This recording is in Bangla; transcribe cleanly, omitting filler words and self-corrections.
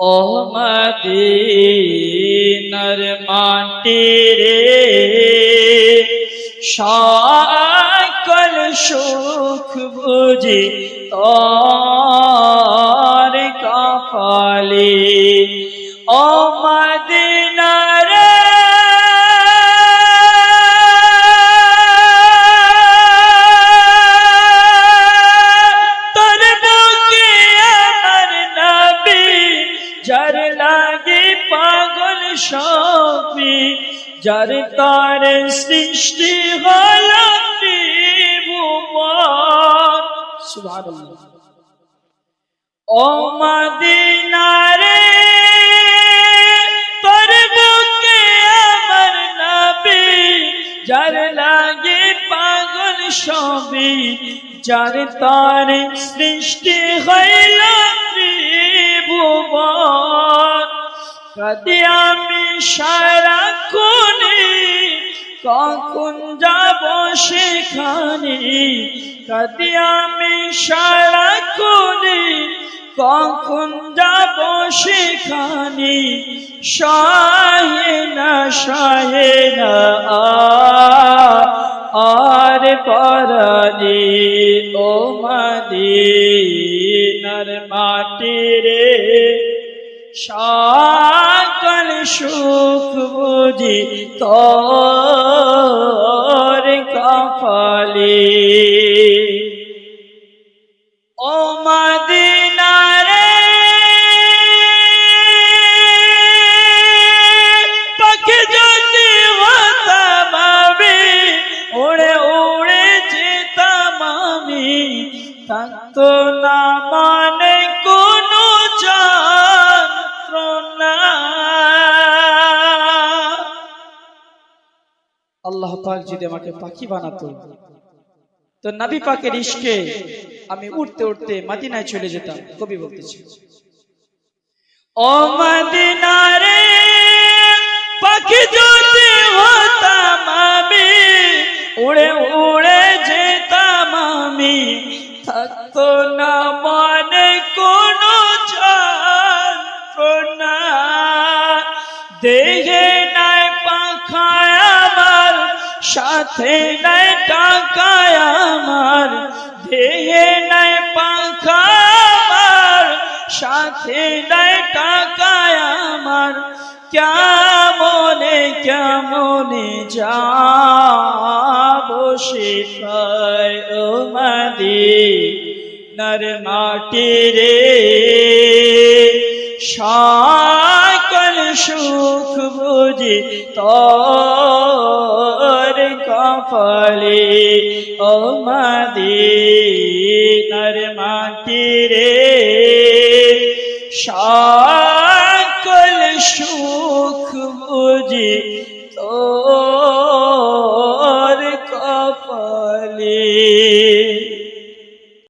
ও মদিনার মাটি রে সকল সুখ বুঝি তোর কপালে। ও মদিনা রে তোর বুকে আমার নবী যার লাগে পাগল সবই, যার তার সৃষ্টি হলো ত্রিভুবন। সুবহানাল্লাহ। ও মদিনা রে তোর বুকে আমার নবী যার লাগে পাগল সবই, যার তার সৃষ্টি হইল ত্রিভুবন। কাঁদি আমি সারাক্ষণে কখন যাব সেখানে, কাঁদি আমি সারাক্ষণে কখন যাব সেখানে। সহে না আর পরাণে। ও মদিনার মাটি রে সকল সুখ বুঝি তোর কপালে। ও মদিনা রে পাখি যদি হতাম আমি, উড়ে উড়ে যেতাম আমি, থাকতো না মানে কোনো যন্ত্রণা। আল্লাহ পাক যদি আমাকে পাখি বানাতো তো নবী পাকের ইশকে আমি উড়তে উড়তে মদিনায় চলে যেতাম। কবি বলতেছে, ও মদিনা রে পাখি যদি হতাম আমি, উড়ে উড়ে যেতাম আমি, থাকতো না মানে কোনো যন্ত্রণা। দেহে নাই পাখায় আমার, সাথে নাই টাকায় আমার, দেহে নাই পাখা আমার, সাথে নাই টাকায় আমার, কেমনে কেমনে যাবো সেথায়। ও মদিনার মাটি রে সকল সুখ বুঝি তোর কপালে। ও মদিনার মাটি রে সকল সুখ বুঝি তোর